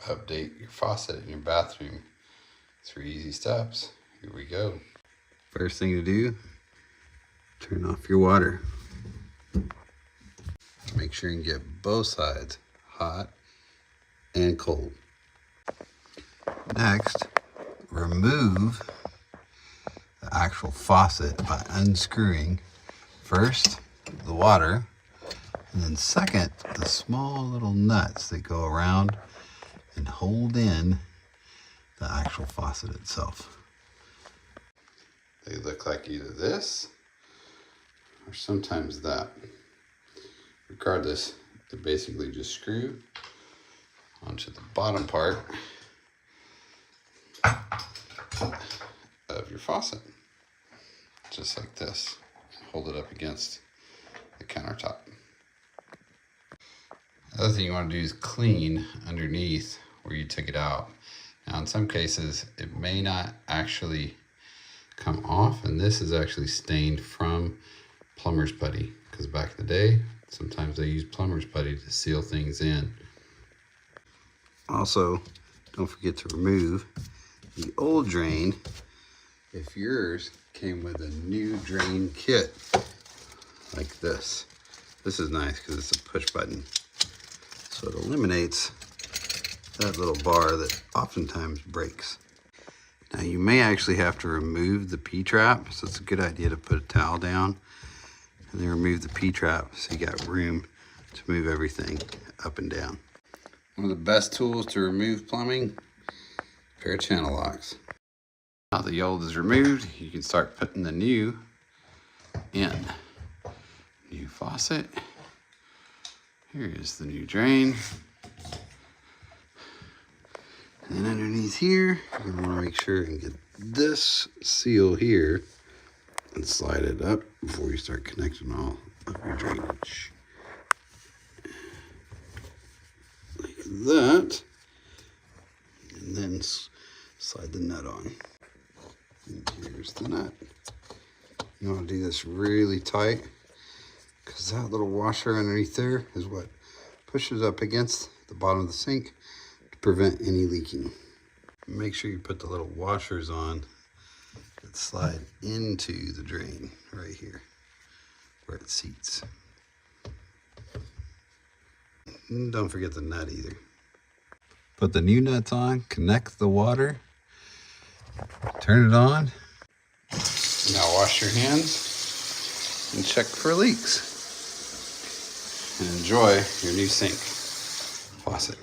update your faucet in your bathroom. 3 easy steps. Here we go. First thing to do, turn off your water. Make sure you get both sides hot and cold. Next, remove the actual faucet by unscrewing first the water, and then second the small little nuts that go around and hold in the actual faucet itself. They look like either this or sometimes that. Regardless, they basically just screw onto the bottom part of your faucet, just like this. Hold it up against the countertop. The other thing you want to do is clean underneath where you took it out. Now in some cases it may not actually come off, and this is actually stained from plumber's putty, because back in the day sometimes they use plumber's putty to seal things in. Also, don't forget to remove the old drain if yours came with a new drain kit like this. This is nice because it's a push button, so it eliminates that little bar that oftentimes breaks. Now you may actually have to remove the P-trap, so it's a good idea to put a towel down and then remove the P-trap so you got room to move everything up and down. One of the best tools to remove plumbing, a pair of channel locks. Now the old is removed, you can start putting the new in. New faucet. Here is the new drain. And then underneath here, you're gonna wanna make sure and get this seal here and slide it up before you start connecting all of your drainage. Like that. And then slide the nut on. And here's the nut. You want to do this really tight, because that little washer underneath there is what pushes up against the bottom of the sink to prevent any leaking. Make sure you put the little washers on that slide into the drain right here where it seats. And don't forget the nut either. Put the new nuts on, connect the water, turn it on. Now wash your hands and check for leaks. And enjoy your new sink faucet.